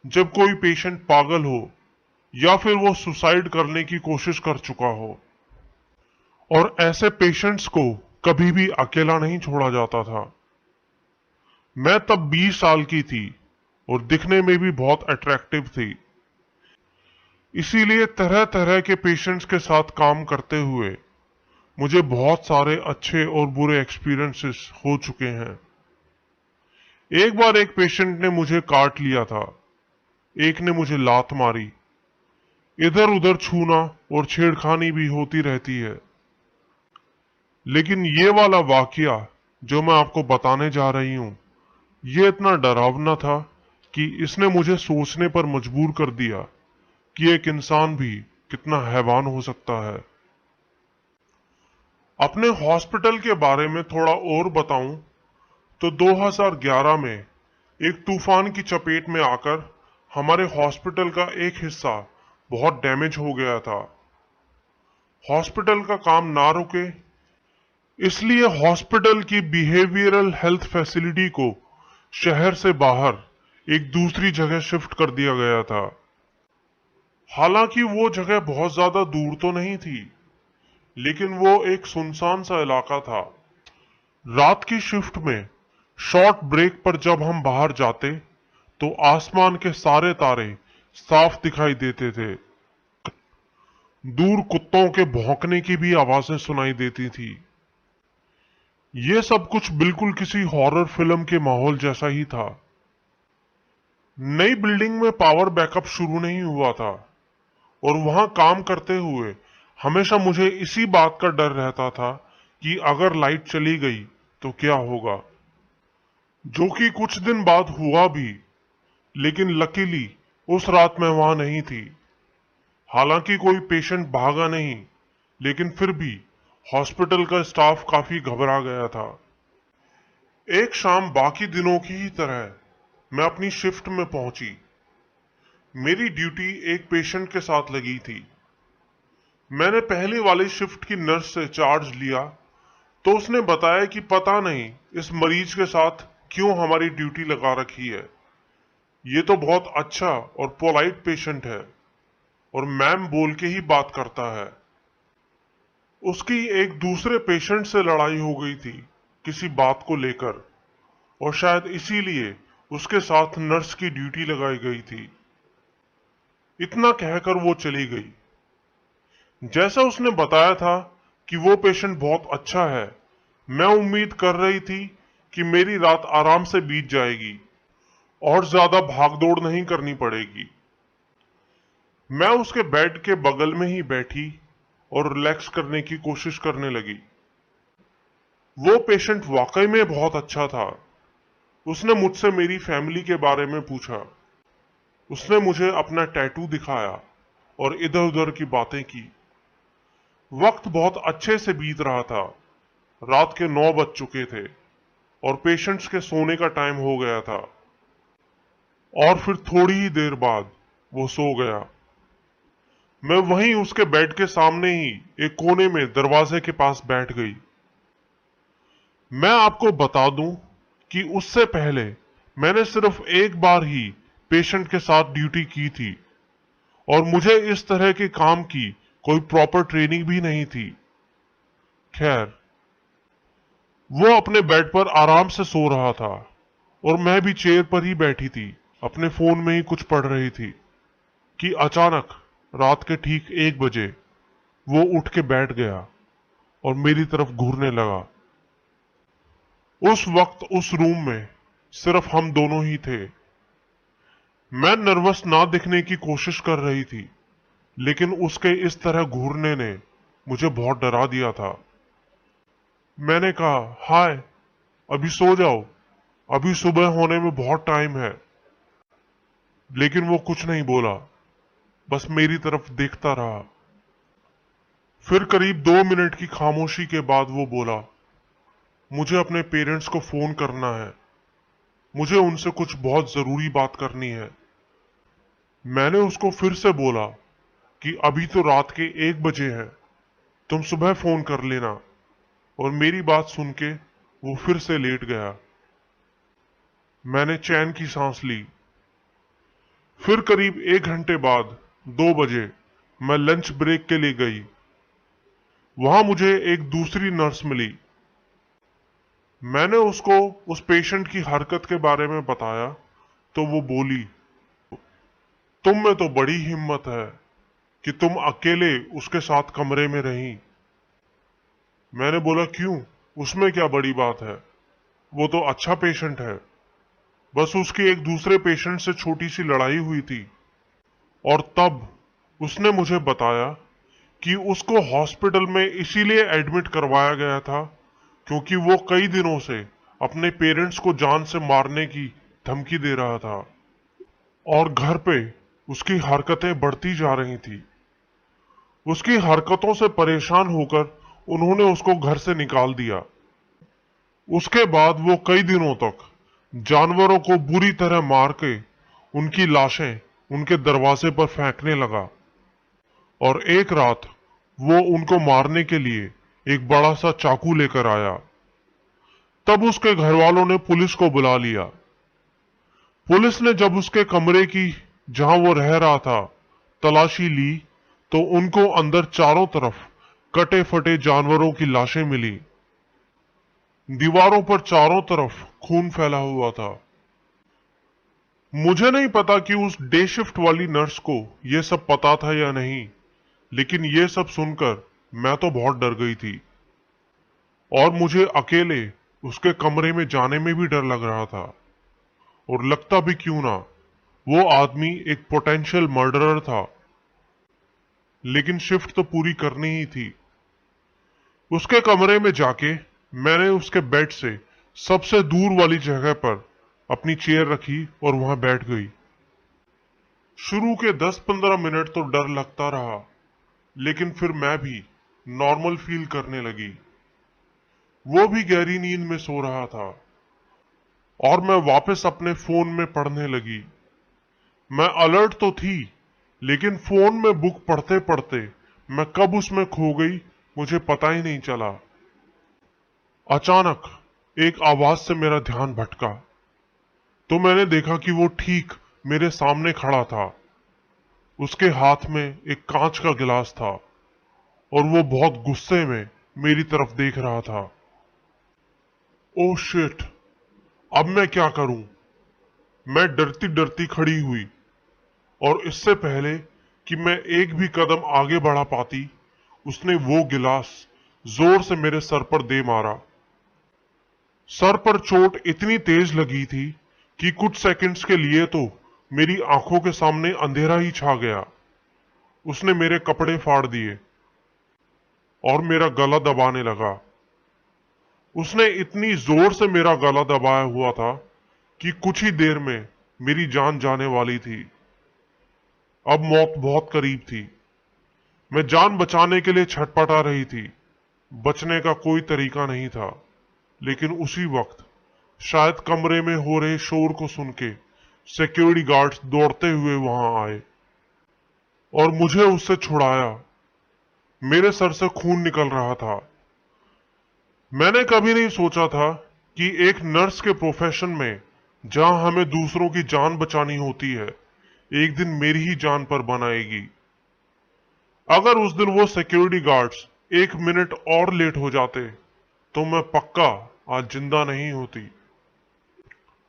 जब कोई पेशेंट पागल हो या फिर वो सुसाइड करने की कोशिश कर चुका हो। और ऐसे पेशेंट्स को कभी भी अकेला नहीं छोड़ा जाता था। मैं तब 20 साल की थी और दिखने में भी बहुत अट्रैक्टिव थी। इसीलिए तरह तरह के पेशेंट्स के साथ काम करते हुए मुझे बहुत सारे अच्छे और बुरे एक्सपीरियंसेस हो चुके हैं। एक बार एक पेशेंट ने मुझे काट लिया था, एक ने मुझे लात मारी। इधर उधर छूना और छेड़खानी भी होती रहती है। लेकिन ये वाला वाकया जो मैं आपको बताने जा रही हूं, ये इतना डरावना था कि इसने मुझे सोचने पर मजबूर कर दिया कि एक इंसान भी कितना हैवान हो सकता है। अपने हॉस्पिटल के बारे में थोड़ा और बताऊं तो 2011 में एक तूफान की चपेट में आकर हमारे हॉस्पिटल का एक हिस्सा बहुत डैमेज हो गया था। हॉस्पिटल का काम ना रुके, इसलिए हॉस्पिटल की बिहेवियरल हेल्थ फैसिलिटी को शहर से बाहर एक दूसरी जगह शिफ्ट कर दिया गया था। हालांकि वो जगह बहुत ज्यादा दूर तो नहीं थी, लेकिन वो एक सुनसान सा इलाका था। रात की शिफ्ट में शॉर्ट ब्रेक पर जब हम बाहर जाते तो आसमान के सारे तारे साफ दिखाई देते थे। दूर कुत्तों के भौंकने की भी आवाजें सुनाई देती थी। ये सब कुछ बिल्कुल किसी हॉरर फिल्म के माहौल जैसा ही था। नई बिल्डिंग में पावर बैकअप शुरू नहीं हुआ था और वहां काम करते हुए हमेशा मुझे इसी बात का डर रहता था कि अगर लाइट चली गई तो क्या होगा। जो कि कुछ दिन बाद हुआ भी, लेकिन लकीली उस रात मैं वहां नहीं थी। हालांकि कोई पेशेंट भागा नहीं, लेकिन फिर भी हॉस्पिटल का स्टाफ काफी घबरा गया था। एक शाम बाकी दिनों की ही तरह मैं अपनी शिफ्ट में पहुंची। मेरी ड्यूटी एक पेशेंट के साथ लगी थी। मैंने पहली वाली शिफ्ट की नर्स से चार्ज लिया तो उसने बताया कि पता नहीं इस मरीज के साथ क्यों हमारी ड्यूटी लगा रखी है। ये तो बहुत अच्छा और पोलाइट पेशेंट है और मैम बोल के ही बात करता है। उसकी एक दूसरे पेशेंट से लड़ाई हो गई थी किसी बात को लेकर, और शायद इसीलिए उसके साथ नर्स की ड्यूटी लगाई गई थी। इतना कहकर वो चली गई। जैसा उसने बताया था कि वो पेशेंट बहुत अच्छा है, मैं उम्मीद कर रही थी कि मेरी रात आराम से बीत जाएगी और ज्यादा भागदौड़ नहीं करनी पड़ेगी। मैं उसके बेड के बगल में ही बैठी और रिलैक्स करने की कोशिश करने लगी। वो पेशेंट वाकई में बहुत अच्छा था। उसने मुझसे मेरी फैमिली के बारे में पूछा। उसने मुझे अपना टैटू दिखाया और इधर उधर की बातें की। वक्त बहुत अच्छे से बीत रहा था। रात के 9 बज चुके थे और पेशेंट्स के सोने का टाइम हो गया था। और फिर थोड़ी ही देर बाद वो सो गया। मैं वहीं उसके बेड के सामने ही एक कोने में दरवाजे के पास बैठ गई। मैं आपको बता दूं कि उससे पहले मैंने सिर्फ एक बार ही पेशेंट के साथ ड्यूटी की थी और मुझे इस तरह के काम की कोई प्रॉपर ट्रेनिंग भी नहीं थी। खैर, वो अपने बेड पर आराम से सो रहा था और मैं भी चेयर पर ही बैठी थी, अपने फोन में ही कुछ पढ़ रही थी कि अचानक रात के ठीक 1 बजे वो उठ के बैठ गया और मेरी तरफ घूरने लगा। उस वक्त उस रूम में सिर्फ हम दोनों ही थे। मैं नर्वस ना दिखने की कोशिश कर रही थी, लेकिन उसके इस तरह घूरने ने मुझे बहुत डरा दिया था। मैंने कहा, हाय, अभी सो जाओ, अभी सुबह होने में बहुत टाइम है। लेकिन वो कुछ नहीं बोला, बस मेरी तरफ देखता रहा। फिर करीब 2 मिनट की खामोशी के बाद वो बोला, मुझे अपने पेरेंट्स को फोन करना है, मुझे उनसे कुछ बहुत जरूरी बात करनी है। मैंने उसको फिर से बोला कि अभी तो रात के 1 बजे हैं, तुम सुबह फोन कर लेना। और मेरी बात सुन के वो फिर से लेट गया। मैंने चैन की सांस ली। फिर करीब 1 घंटे बाद 2 बजे मैं लंच ब्रेक के लिए गई। वहां मुझे एक दूसरी नर्स मिली। मैंने उसको उस पेशेंट की हरकत के बारे में बताया तो वो बोली, तुम में तो बड़ी हिम्मत है कि तुम अकेले उसके साथ कमरे में रही। मैंने बोला, क्यों, उसमें क्या बड़ी बात है, वो तो अच्छा पेशेंट है, बस उसकी एक दूसरे पेशेंट से छोटी सी लड़ाई हुई थी। और तब उसने मुझे बताया कि उसको हॉस्पिटल में इसीलिए एडमिट करवाया गया था क्योंकि वो कई दिनों से अपने पेरेंट्स को जान से मारने की धमकी दे रहा था और घर पे उसकी हरकतें बढ़ती जा रही थी। उसकी हरकतों से परेशान होकर उन्होंने उसको घर से निकाल दिया। उसके बाद वो कई दिनों तक जानवरों को बुरी तरह मार के उनकी लाशें उनके दरवाजे पर फेंकने लगा और एक रात वो उनको मारने के लिए एक बड़ा सा चाकू लेकर आया। तब उसके घर वालों ने पुलिस को बुला लिया। पुलिस ने जब उसके कमरे की, जहां वो रह रहा था, तलाशी ली तो उनको अंदर चारों तरफ कटे फटे जानवरों की लाशें मिली। दीवारों पर चारों तरफ खून फैला हुआ था। मुझे नहीं पता कि उस डे शिफ्ट वाली नर्स को यह सब पता था या नहीं, लेकिन यह सब सुनकर मैं तो बहुत डर गई थी और मुझे अकेले उसके कमरे में जाने में भी डर लग रहा था। और लगता भी क्यों ना, वो आदमी एक पोटेंशियल मर्डरर था, लेकिन शिफ्ट तो पूरी करनी ही थी। उसके कमरे में जाके मैंने उसके बेड से सबसे दूर वाली जगह पर अपनी चेयर रखी और वहां बैठ गई। शुरू के 10-15 मिनट तो डर लगता रहा, लेकिन फिर मैं भी नॉर्मल फील करने लगी। वो भी गहरी नींद में सो रहा था और मैं वापस अपने फोन में पढ़ने लगी। मैं अलर्ट तो थी, लेकिन फोन में बुक पढ़ते पढ़ते मैं कब उसमें खो गई मुझे पता ही नहीं चला। अचानक एक आवाज से मेरा ध्यान भटका तो मैंने देखा कि वो ठीक मेरे सामने खड़ा था। उसके हाथ में एक कांच का गिलास था और वो बहुत गुस्से में मेरी तरफ देख रहा था। ओह शिट, अब मैं क्या करूं? मैं डरती डरती खड़ी हुई और इससे पहले कि मैं एक भी कदम आगे बढ़ा पाती, उसने वो गिलास जोर से मेरे सर पर दे मारा। सर पर चोट इतनी तेज लगी थी कि कुछ सेकंड्स के लिए तो मेरी आंखों के सामने अंधेरा ही छा गया। उसने मेरे कपड़े फाड़ दिए और मेरा गला दबाने लगा। उसने इतनी जोर से मेरा गला दबाया हुआ था कि कुछ ही देर में मेरी जान जाने वाली थी। अब मौत बहुत करीब थी। मैं जान बचाने के लिए छटपटा रही थी। बचने का कोई तरीका नहीं था, लेकिन उसी वक्त शायद कमरे में हो रहे शोर को सुन के सिक्योरिटी गार्ड्स दौड़ते हुए वहां आए और मुझे उससे छुड़ाया। मेरे सर से खून निकल रहा था। मैंने कभी नहीं सोचा था कि एक नर्स के प्रोफेशन में, जहां हमें दूसरों की जान बचानी होती है, एक दिन मेरी ही जान पर बन आएगी। अगर उस दिन वो सिक्योरिटी गार्ड्स 1 मिनट और लेट हो जाते तो मैं पक्का आज जिंदा नहीं होती।